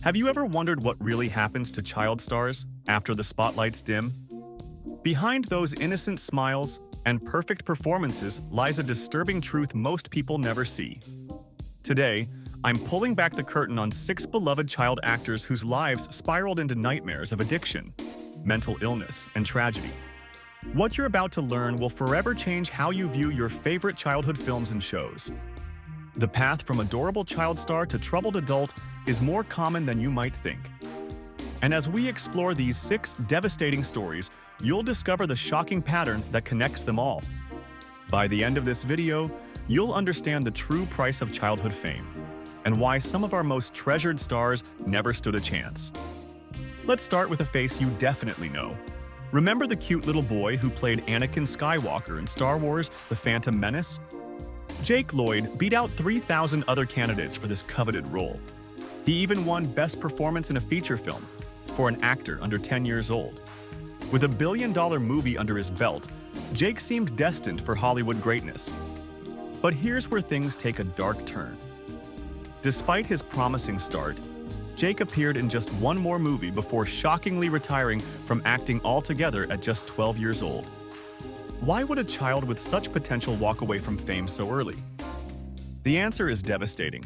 Have you ever wondered what really happens to child stars after the spotlights dim? Behind those innocent smiles and perfect performances lies a disturbing truth most people never see. Today, I'm pulling back the curtain on 6 beloved child actors whose lives spiraled into nightmares of addiction, mental illness, and tragedy. What you're about to learn will forever change how you view your favorite childhood films and shows. The path from adorable child star to troubled adult is more common than you might think. And as we explore these 6 devastating stories, you'll discover the shocking pattern that connects them all. By the end of this video, you'll understand the true price of childhood fame and why some of our most treasured stars never stood a chance. Let's start with a face you definitely know. Remember the cute little boy who played Anakin Skywalker in Star Wars: The Phantom Menace? Jake Lloyd beat out 3,000 other candidates for this coveted role. He even won Best Performance in a Feature Film for an actor under 10 years old. With a billion-dollar movie under his belt, Jake seemed destined for Hollywood greatness. But here's where things take a dark turn. Despite his promising start, Jake appeared in just one more movie before shockingly retiring from acting altogether at just 12 years old. Why would a child with such potential walk away from fame so early? The answer is devastating.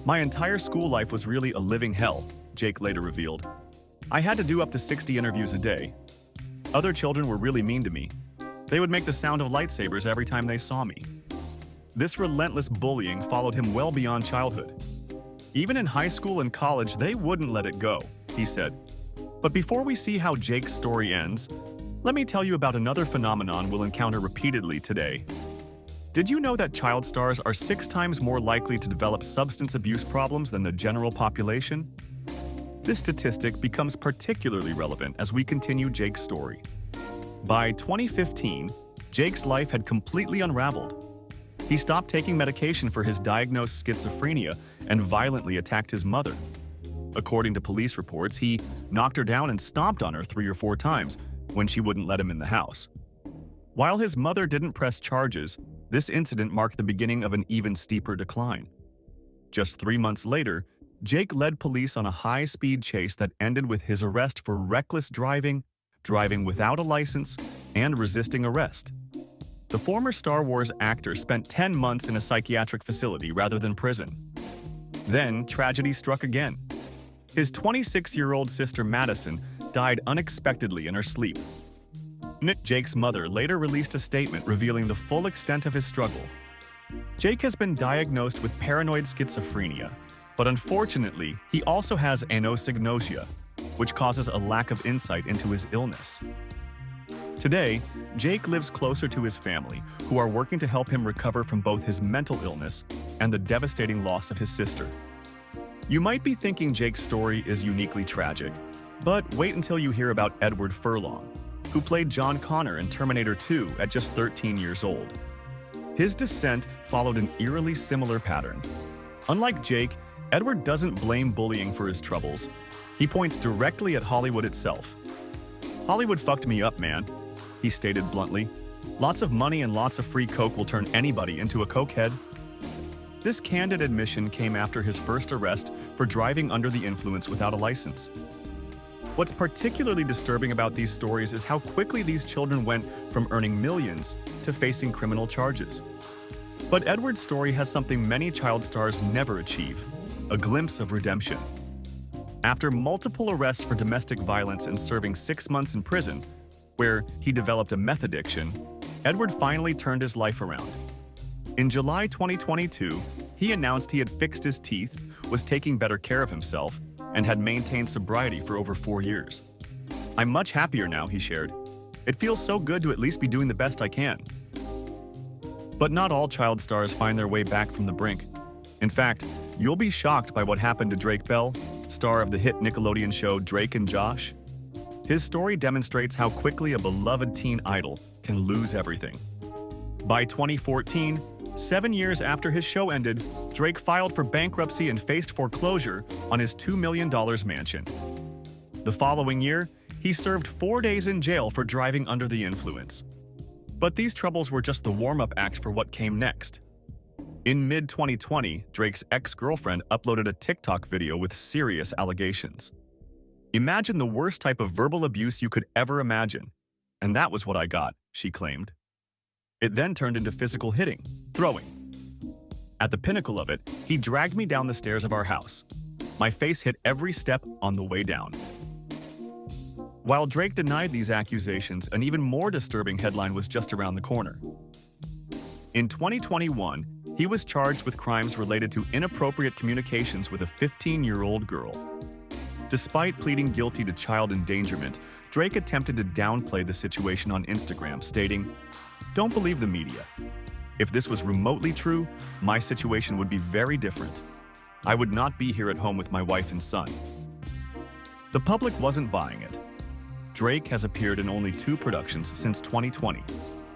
"My entire school life was really a living hell," Jake later revealed. "I had to do up to 60 interviews a day. Other children were really mean to me. They would make the sound of lightsabers every time they saw me." This relentless bullying followed him well beyond childhood. Even in high school and college, they wouldn't let it go, he said. But before we see how Jake's story ends, let me tell you about another phenomenon we'll encounter repeatedly today. Did you know that child stars are 6 times more likely to develop substance abuse problems than the general population? This statistic becomes particularly relevant as we continue Jake's story. By 2015, Jake's life had completely unraveled. He stopped taking medication for his diagnosed schizophrenia and violently attacked his mother. According to police reports, he knocked her down and stomped on her 3 or 4 times when she wouldn't let him in the house. While his mother didn't press charges, this incident marked the beginning of an even steeper decline. Just 3 months later, Jake led police on a high-speed chase that ended with his arrest for reckless driving, driving without a license, and resisting arrest. The former Star Wars actor spent 10 months in a psychiatric facility rather than prison. Then, tragedy struck again. His 26-year-old sister Madison died unexpectedly in her sleep. Jake's mother later released a statement revealing the full extent of his struggle. Jake has been diagnosed with paranoid schizophrenia, but unfortunately, he also has anosognosia, which causes a lack of insight into his illness. Today, Jake lives closer to his family, who are working to help him recover from both his mental illness and the devastating loss of his sister. You might be thinking Jake's story is uniquely tragic, but wait until you hear about Edward Furlong, who played John Connor in Terminator 2 at just 13 years old. His descent followed an eerily similar pattern. Unlike Jake, Edward doesn't blame bullying for his troubles. He points directly at Hollywood itself. "Hollywood fucked me up, man," he stated bluntly. "Lots of money and lots of free coke will turn anybody into a cokehead." This candid admission came after his first arrest for driving under the influence without a license. What's particularly disturbing about these stories is how quickly these children went from earning millions to facing criminal charges. But Edward's story has something many child stars never achieve: a glimpse of redemption. After multiple arrests for domestic violence and serving 6 months in prison, where he developed a meth addiction, Edward finally turned his life around. In July 2022, he announced he had fixed his teeth, was taking better care of himself, and had maintained sobriety for over 4 years. "I'm much happier now," he shared. "It feels so good to at least be doing the best I can." But not all child stars find their way back from the brink. In fact, you'll be shocked by what happened to Drake Bell, star of the hit Nickelodeon show Drake and Josh. His story demonstrates how quickly a beloved teen idol can lose everything. By 2014, 7 years after his show ended, Drake filed for bankruptcy and faced foreclosure on his $2 million mansion. The following year, he served 4 days in jail for driving under the influence. But these troubles were just the warm-up act for what came next. In mid-2020, Drake's ex-girlfriend uploaded a TikTok video with serious allegations. "Imagine the worst type of verbal abuse you could ever imagine. And that was what I got," she claimed. It then turned into physical hitting, throwing. "At the pinnacle of it, he dragged me down the stairs of our house. My face hit every step on the way down." While Drake denied these accusations, an even more disturbing headline was just around the corner. In 2021, he was charged with crimes related to inappropriate communications with a 15-year-old girl. Despite pleading guilty to child endangerment, Drake attempted to downplay the situation on Instagram, stating, "Don't believe the media. If this was remotely true, my situation would be very different. I would not be here at home with my wife and son." The public wasn't buying it. Drake has appeared in only 2 productions since 2020,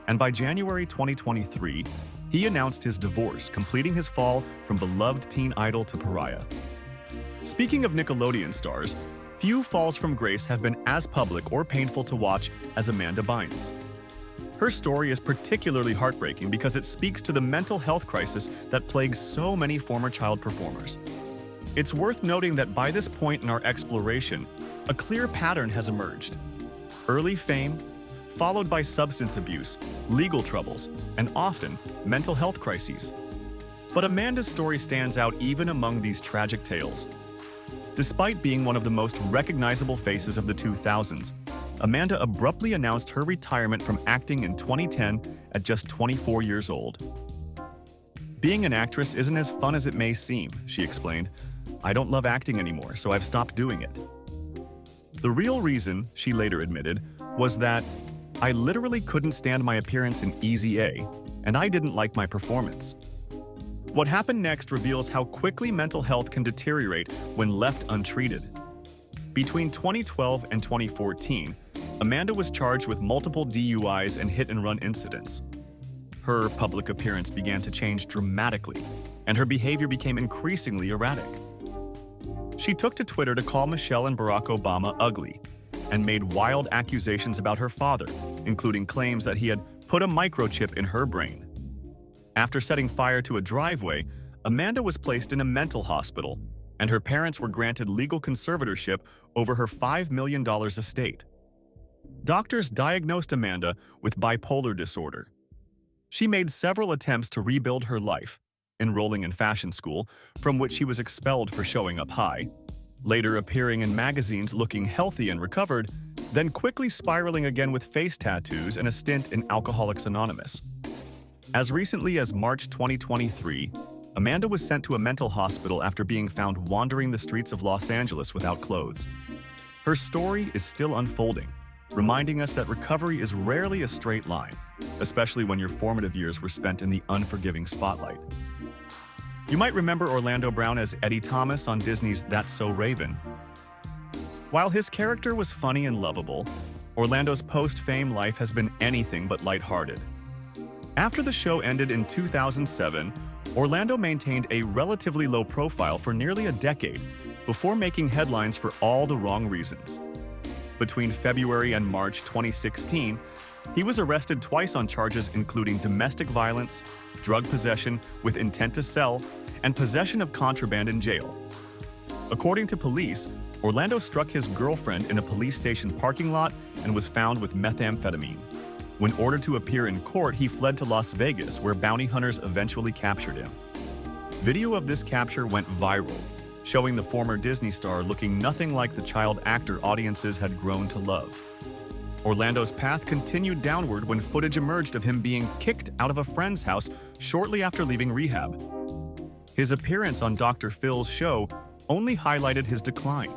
and by January 2023, he announced his divorce, completing his fall from beloved teen idol to pariah. Speaking of Nickelodeon stars, few falls from grace have been as public or painful to watch as Amanda Bynes. Her story is particularly heartbreaking because it speaks to the mental health crisis that plagues so many former child performers. It's worth noting that by this point in our exploration, a clear pattern has emerged. Early fame, followed by substance abuse, legal troubles, and often mental health crises. But Amanda's story stands out even among these tragic tales. Despite being one of the most recognizable faces of the 2000s, Amanda abruptly announced her retirement from acting in 2010 at just 24 years old. "Being an actress isn't as fun as it may seem," she explained. "I don't love acting anymore, so I've stopped doing it." The real reason, she later admitted, was that "I literally couldn't stand my appearance in Easy A, and I didn't like my performance." What happened next reveals how quickly mental health can deteriorate when left untreated. Between 2012 and 2014, Amanda was charged with multiple DUIs and hit-and-run incidents. Her public appearance began to change dramatically, and her behavior became increasingly erratic. She took to Twitter to call Michelle and Barack Obama ugly, and made wild accusations about her father, including claims that he had put a microchip in her brain. After setting fire to a driveway, Amanda was placed in a mental hospital, and her parents were granted legal conservatorship over her $5 million estate. Doctors diagnosed Amanda with bipolar disorder. She made several attempts to rebuild her life, enrolling in fashion school, from which she was expelled for showing up high, later appearing in magazines looking healthy and recovered, then quickly spiraling again with face tattoos and a stint in Alcoholics Anonymous. As recently as March 2023, Amanda was sent to a mental hospital after being found wandering the streets of Los Angeles without clothes. Her story is still unfolding, reminding us that recovery is rarely a straight line, especially when your formative years were spent in the unforgiving spotlight. You might remember Orlando Brown as Eddie Thomas on Disney's That's So Raven. While his character was funny and lovable, Orlando's post-fame life has been anything but lighthearted. After the show ended in 2007, Orlando maintained a relatively low profile for nearly a decade before making headlines for all the wrong reasons. Between February and March 2016, he was arrested twice on charges including domestic violence, drug possession with intent to sell, and possession of contraband in jail. According to police, Orlando struck his girlfriend in a police station parking lot and was found with methamphetamine. When ordered to appear in court, he fled to Las Vegas, where bounty hunters eventually captured him. Video of this capture went viral, showing the former Disney star looking nothing like the child actor audiences had grown to love. Orlando's path continued downward when footage emerged of him being kicked out of a friend's house shortly after leaving rehab. His appearance on Dr. Phil's show only highlighted his decline.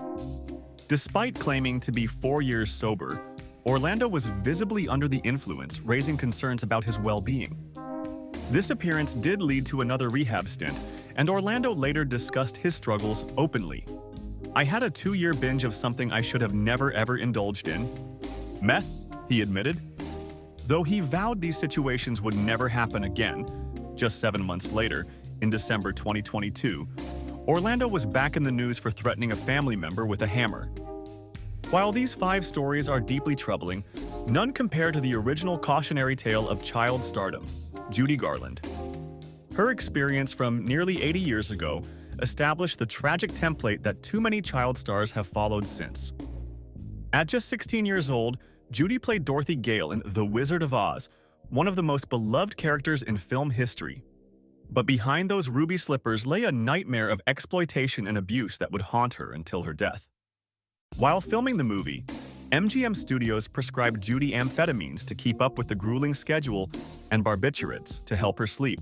Despite claiming to be 4 years sober, Orlando was visibly under the influence, raising concerns about his well-being. This appearance did lead to another rehab stint, and Orlando later discussed his struggles openly. "I had a 2-year binge of something I should have never ever indulged in. Meth," he admitted. Though he vowed these situations would never happen again, just 7 months later, in December 2022, Orlando was back in the news for threatening a family member with a hammer. While these 5 stories are deeply troubling, none compare to the original cautionary tale of child stardom, Judy Garland. Her experience from nearly 80 years ago established the tragic template that too many child stars have followed since. At just 16 years old, Judy played Dorothy Gale in The Wizard of Oz, one of the most beloved characters in film history. But behind those ruby slippers lay a nightmare of exploitation and abuse that would haunt her until her death. While filming the movie, MGM Studios prescribed Judy amphetamines to keep up with the grueling schedule and barbiturates to help her sleep.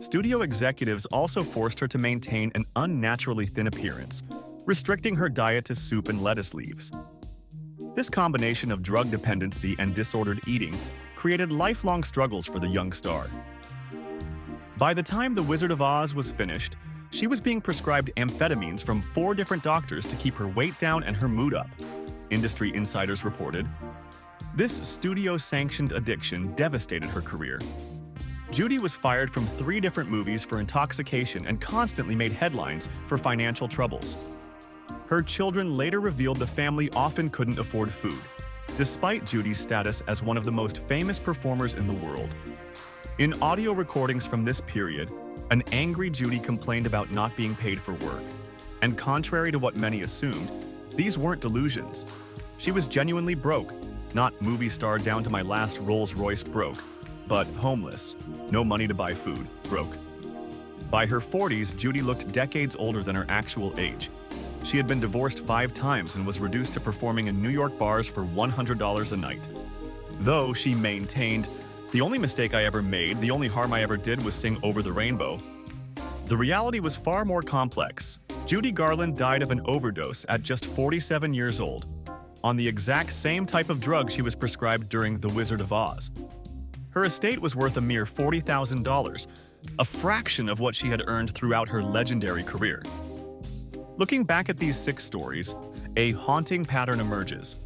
Studio executives also forced her to maintain an unnaturally thin appearance, restricting her diet to soup and lettuce leaves. This combination of drug dependency and disordered eating created lifelong struggles for the young star. By the time The Wizard of Oz was finished, she was being prescribed amphetamines from 4 different doctors to keep her weight down and her mood up, industry insiders reported. This studio-sanctioned addiction devastated her career. Judy was fired from 3 different movies for intoxication and constantly made headlines for financial troubles. Her children later revealed the family often couldn't afford food, despite Judy's status as one of the most famous performers in the world. In audio recordings from this period, an angry Judy complained about not being paid for work. And contrary to what many assumed, these weren't delusions. She was genuinely broke, not movie star down to my last Rolls-Royce broke, but homeless, no money to buy food, broke. By her 40s, Judy looked decades older than her actual age. She had been divorced 5 times and was reduced to performing in New York bars for $100 a night. Though she maintained, "The only mistake I ever made, the only harm I ever did was sing Over the Rainbow." The reality was far more complex. Judy Garland died of an overdose at just 47 years old, on the exact same type of drug she was prescribed during The Wizard of Oz. Her estate was worth a mere $40,000, a fraction of what she had earned throughout her legendary career. Looking back at these 6 stories, a haunting pattern emerges.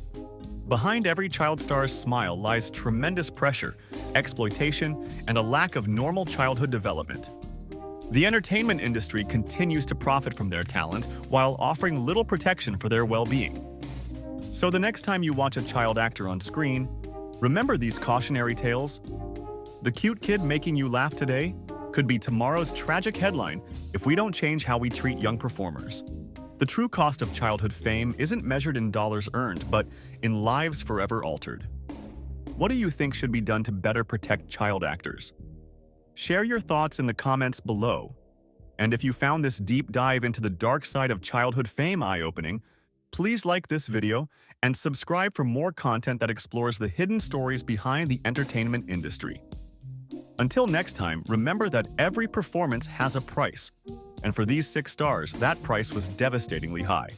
Behind every child star's smile lies tremendous pressure, exploitation, and a lack of normal childhood development. The entertainment industry continues to profit from their talent while offering little protection for their well-being. So the next time you watch a child actor on screen, remember these cautionary tales. The cute kid making you laugh today could be tomorrow's tragic headline if we don't change how we treat young performers. The true cost of childhood fame isn't measured in dollars earned, but in lives forever altered. What do you think should be done to better protect child actors? Share your thoughts in the comments below. And if you found this deep dive into the dark side of childhood fame eye-opening, please like this video and subscribe for more content that explores the hidden stories behind the entertainment industry. Until next time, remember that every performance has a price. And for these 6 stars, that price was devastatingly high.